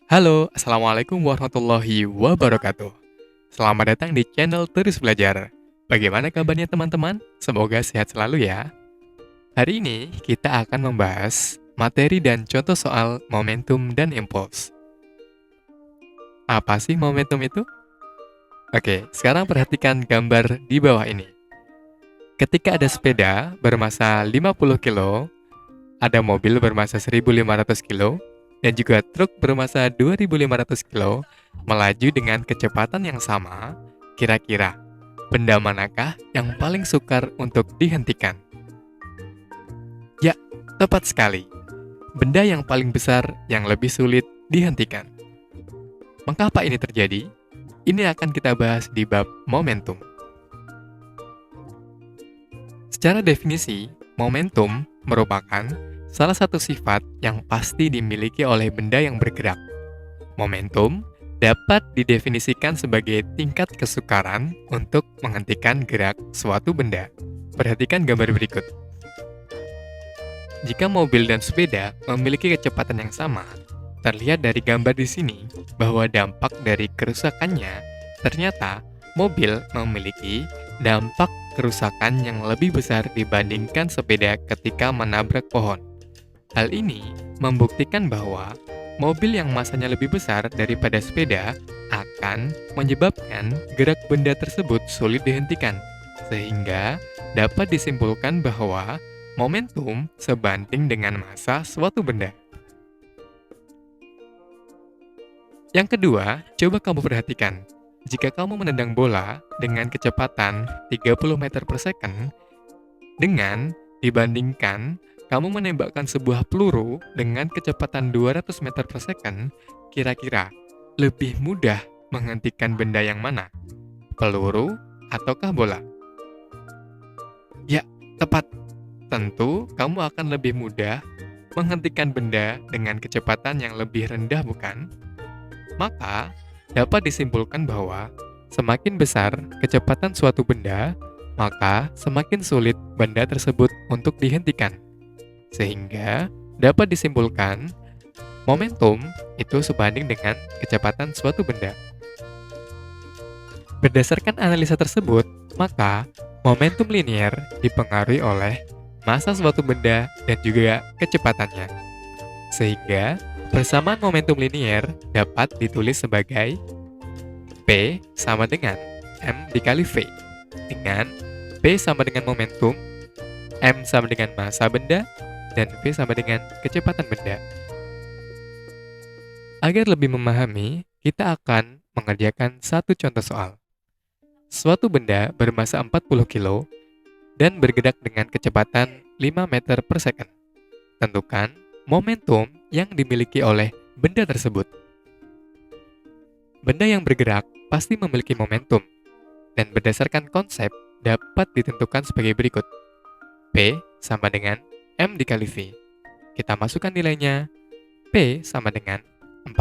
Halo, Assalamualaikum warahmatullahi wabarakatuh. Selamat datang di channel Terus Belajar. Bagaimana kabarnya teman-teman? Semoga sehat selalu ya. Hari ini kita akan membahas materi dan contoh soal momentum dan impuls. Apa sih momentum itu? Oke, sekarang perhatikan gambar di bawah ini. Ketika ada sepeda bermassa 50 kilo, ada mobil bermassa 1.500 kilo, dan juga truk bermassa 2.500 kilo melaju dengan kecepatan yang sama, kira-kira benda manakah yang paling sukar untuk dihentikan? Ya, tepat sekali. Benda yang paling besar yang lebih sulit dihentikan. Mengapa ini terjadi? Ini akan kita bahas di bab momentum. Secara definisi, momentum merupakan salah satu sifat yang pasti dimiliki oleh benda yang bergerak. Momentum dapat didefinisikan sebagai tingkat kesukaran untuk menghentikan gerak suatu benda. Perhatikan gambar berikut. Jika mobil dan sepeda memiliki kecepatan yang sama, terlihat dari gambar di sini bahwa dampak dari kerusakannya ternyata mobil memiliki dampak kerusakan yang lebih besar dibandingkan sepeda ketika menabrak pohon. Hal ini membuktikan bahwa mobil yang massanya lebih besar daripada sepeda akan menyebabkan gerak benda tersebut sulit dihentikan, sehingga dapat disimpulkan bahwa momentum sebanding dengan massa suatu benda. Yang kedua, coba kamu perhatikan. Jika kamu menendang bola dengan kecepatan 30 meter per second, dengan dibandingkan kamu menembakkan sebuah peluru dengan kecepatan 200 meter per second, kira-kira lebih mudah menghentikan benda yang mana? Peluru ataukah bola? Ya, tepat. Tentu kamu akan lebih mudah menghentikan benda dengan kecepatan yang lebih rendah, bukan? Maka, dapat disimpulkan bahwa semakin besar kecepatan suatu benda, maka semakin sulit benda tersebut untuk dihentikan. Sehingga dapat disimpulkan momentum itu sebanding dengan kecepatan suatu benda. Berdasarkan analisa tersebut, maka momentum linier dipengaruhi oleh massa suatu benda dan juga kecepatannya. Sehingga persamaan momentum linier dapat ditulis sebagai P sama dengan M dikali V, dengan P sama dengan momentum, M sama dengan massa benda, dan V sama dengan kecepatan benda. Agar lebih memahami, kita akan mengerjakan satu contoh soal. Suatu benda bermassa 40 kilo dan bergerak dengan kecepatan 5 meter per second. Tentukan momentum yang dimiliki oleh benda tersebut. Benda yang bergerak pasti memiliki momentum, dan berdasarkan konsep dapat ditentukan sebagai berikut. P sama dengan M dikali V. Kita masukkan nilainya. P sama dengan 40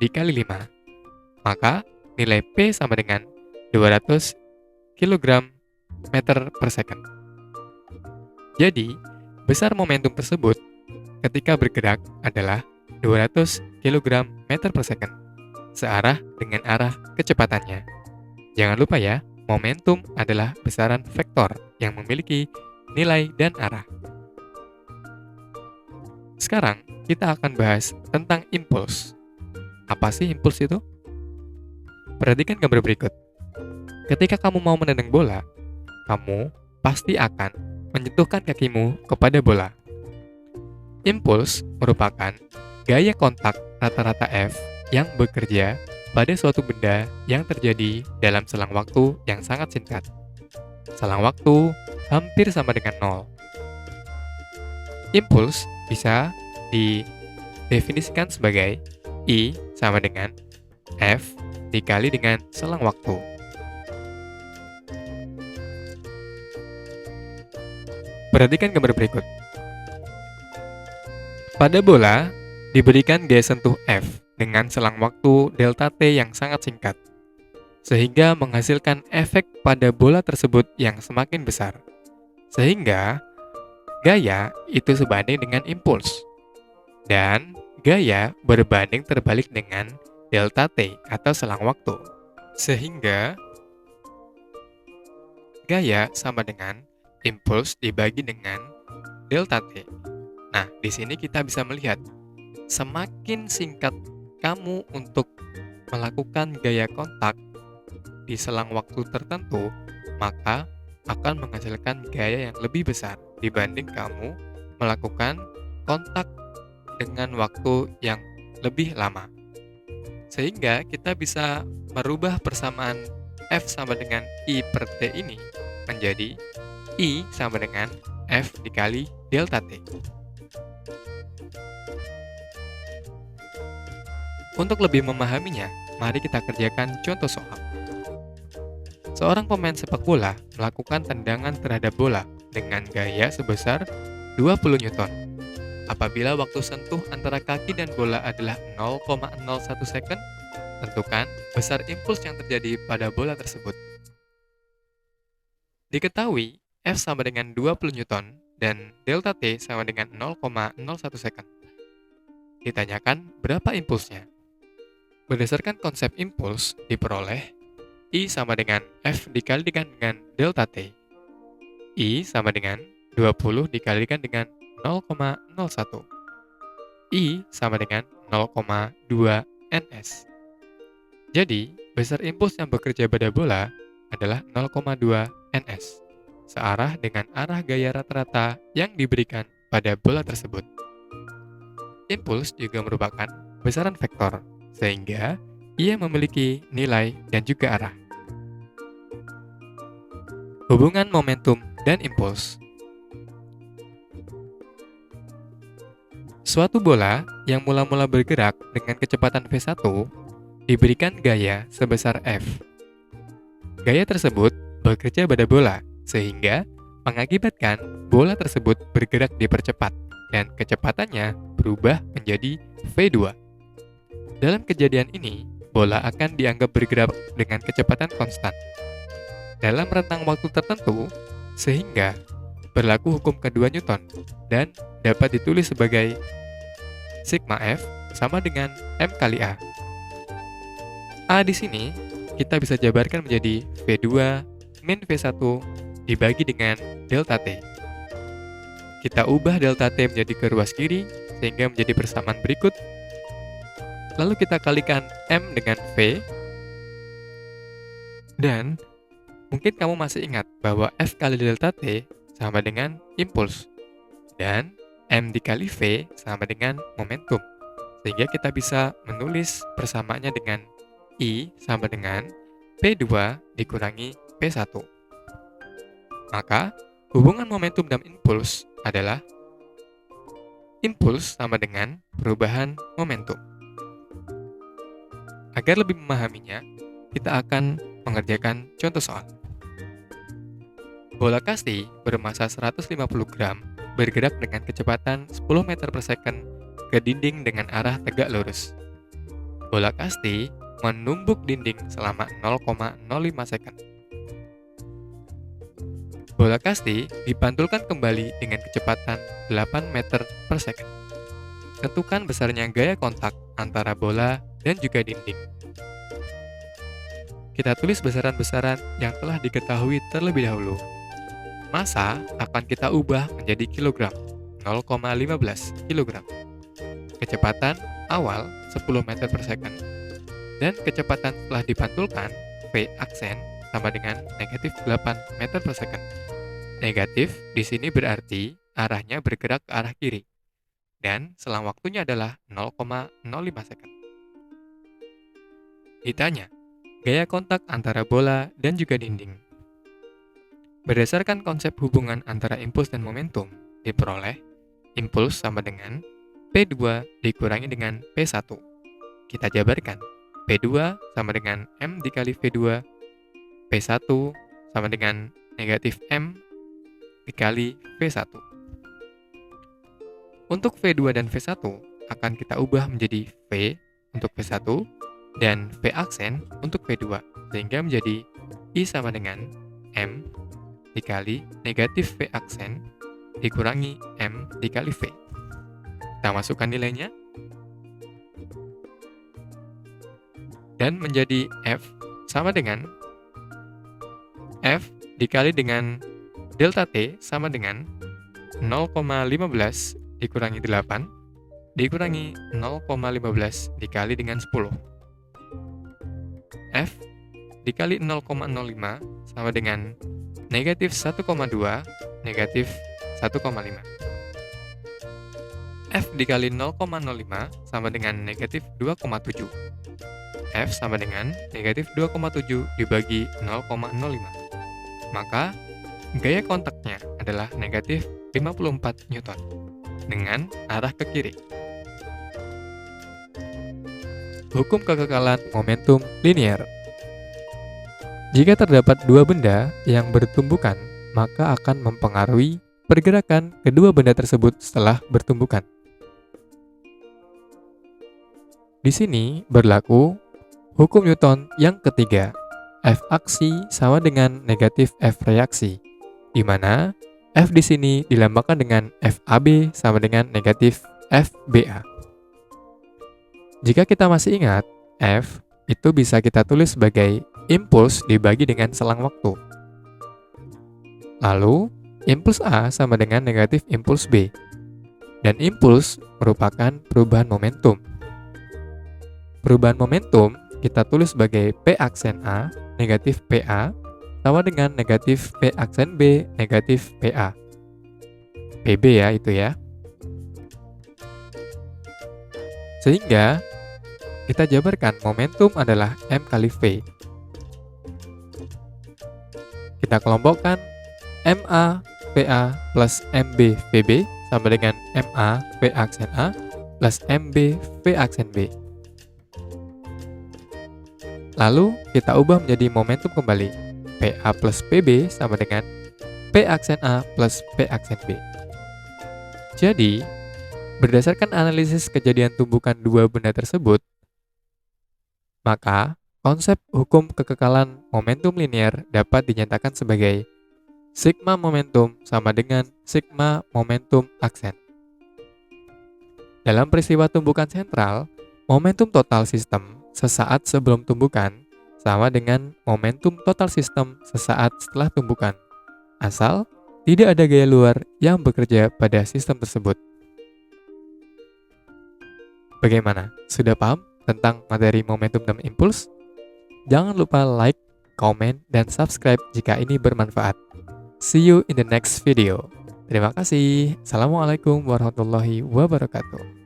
dikali 5. Maka nilai P sama dengan 200 kg meter per second. Jadi, besar momentum tersebut ketika bergerak adalah 200 kg meter per second, searah dengan arah kecepatannya. Jangan lupa ya, momentum adalah besaran vektor yang memiliki nilai dan arah. Sekarang, kita akan bahas tentang impuls. Apa sih impuls itu? Perhatikan gambar berikut. Ketika kamu mau menendang bola, kamu pasti akan menyentuhkan kakimu kepada bola. Impuls merupakan gaya kontak rata-rata F yang bekerja pada suatu benda yang terjadi dalam selang waktu yang sangat singkat. Selang waktu hampir sama dengan 0. Impuls bisa didefinisikan sebagai I sama dengan F dikali dengan selang waktu. Perhatikan gambar berikut. Pada bola, diberikan gaya sentuh F dengan selang waktu delta T yang sangat singkat, sehingga menghasilkan efek pada bola tersebut yang semakin besar. Sehingga, gaya itu sebanding dengan impuls. Dan gaya berbanding terbalik dengan delta T atau selang waktu. Sehingga gaya sama dengan impuls dibagi dengan delta T. Nah, di sini kita bisa melihat semakin singkat kamu untuk melakukan gaya kontak di selang waktu tertentu, maka akan menghasilkan gaya yang lebih besar dibanding kamu melakukan kontak dengan waktu yang lebih lama. Sehingga kita bisa merubah persamaan F sama dengan I per T ini menjadi I sama dengan F dikali delta T. Untuk lebih memahaminya, mari kita kerjakan contoh soal. Seorang pemain sepak bola melakukan tendangan terhadap bola dengan gaya sebesar 20 Newton. Apabila waktu sentuh antara kaki dan bola adalah 0,01 second, tentukan besar impuls yang terjadi pada bola tersebut. Diketahui F sama dengan 20 Newton dan delta T sama dengan 0,01 second. Ditanyakan berapa impulsnya. Berdasarkan konsep impuls diperoleh I sama dengan F dikalikan dengan delta T. I sama dengan 20 dikalikan dengan 0,01. I sama dengan 0,2 ns. Jadi, besar impuls yang bekerja pada bola adalah 0,2 ns, searah dengan arah gaya rata-rata yang diberikan pada bola tersebut. Impuls juga merupakan besaran vektor, sehingga ia memiliki nilai dan juga arah. Hubungan momentum dan impuls. Suatu bola yang mula-mula bergerak dengan kecepatan v1 diberikan gaya sebesar F. Gaya tersebut bekerja pada bola, sehingga mengakibatkan bola tersebut bergerak dipercepat dan kecepatannya berubah menjadi v2. Dalam kejadian ini, bola akan dianggap bergerak dengan kecepatan konstan dalam rentang waktu tertentu, sehingga berlaku hukum kedua Newton dan dapat ditulis sebagai sigma F sama dengan M kali A. A di sini kita bisa jabarkan menjadi V2 min V1 dibagi dengan delta T. Kita ubah delta T menjadi ke ruas kiri sehingga menjadi persamaan berikut. Lalu kita kalikan M dengan V. Dan mungkin kamu masih ingat bahwa F kali delta T sama dengan impuls. Dan M dikali V sama dengan momentum. Sehingga kita bisa menulis persamaannya dengan I sama dengan P2 dikurangi P1. Maka, hubungan momentum dan impuls adalah impuls sama dengan perubahan momentum. Agar lebih memahaminya, kita akan mengerjakan contoh soal. Bola kasti bermasa 150 gram bergerak dengan kecepatan 10 meter per second ke dinding dengan arah tegak lurus. Bola kasti menumbuk dinding selama 0,05 second. Bola kasti dipantulkan kembali dengan kecepatan 8 meter per second. Tentukan besarnya gaya kontak antara bola dan juga dinding. Kita tulis besaran-besaran yang telah diketahui terlebih dahulu. Massa akan kita ubah menjadi kilogram, 0,15 kilogram. Kecepatan awal 10 meter per second. Dan kecepatan setelah dipantulkan, V aksen sama dengan negatif 8 meter per second. Negatif di sini berarti arahnya bergerak ke arah kiri. Dan selang waktunya adalah 0,05 second. Ditanya, gaya kontak antara bola dan juga dinding. Berdasarkan konsep hubungan antara impuls dan momentum, diperoleh impuls sama dengan P2 dikurangi dengan P1. Kita jabarkan, P2 sama dengan M dikali V2, P1 sama dengan negatif M dikali V1. Untuk V2 dan V1 akan kita ubah menjadi V untuk V1 dan V aksen untuk V2, sehingga menjadi I sama dengan M dikali negatif V aksen dikurangi M dikali V. Kita masukkan nilainya. dan menjadi F sama dengan F dikali dengan delta T sama dengan 0,15 dikurangi 8 dikurangi 0,15 dikali dengan 10. F dikali 0,05 sama dengan negatif 1,2 negatif 1,5. F dikali 0,05 sama dengan negatif 2,7. F sama dengan negatif 2,7 dibagi 0,05. Maka, gaya kontaknya adalah negatif 54 Newton dengan arah ke kiri. Hukum kekekalan momentum linear. Jika terdapat dua benda yang bertumbukan, maka akan mempengaruhi pergerakan kedua benda tersebut setelah bertumbukan. Di sini berlaku hukum Newton yang ketiga, F aksi sama dengan negatif F reaksi, di mana F di sini dilambangkan dengan FAB sama dengan negatif FBA. Jika kita masih ingat, F itu bisa kita tulis sebagai impuls dibagi dengan selang waktu. Lalu, impuls A sama dengan negatif impuls B. Dan impuls merupakan perubahan momentum. Perubahan momentum kita tulis sebagai P aksen A negatif PA sama dengan negatif P aksen B negatif PA. PB ya itu ya. Sehingga kita jabarkan momentum adalah M kali V. Kita kelompokkan MA PA plus MB VB sama dengan MA V aksen A plus MB V aksen B. Lalu kita ubah menjadi momentum kembali. PA plus PB sama dengan P aksen A plus P aksen B. Jadi, berdasarkan analisis kejadian tumbukan dua benda tersebut, maka konsep hukum kekekalan momentum linear dapat dinyatakan sebagai sigma momentum sama dengan sigma momentum aksen. Dalam peristiwa tumbukan sentral, momentum total sistem sesaat sebelum tumbukan sama dengan momentum total sistem sesaat setelah tumbukan, asal tidak ada gaya luar yang bekerja pada sistem tersebut. Bagaimana? Sudah paham tentang materi momentum dan impuls? Jangan lupa like, komen, dan subscribe jika ini bermanfaat. See you in the next video. Terima kasih. Assalamualaikum warahmatullahi wabarakatuh.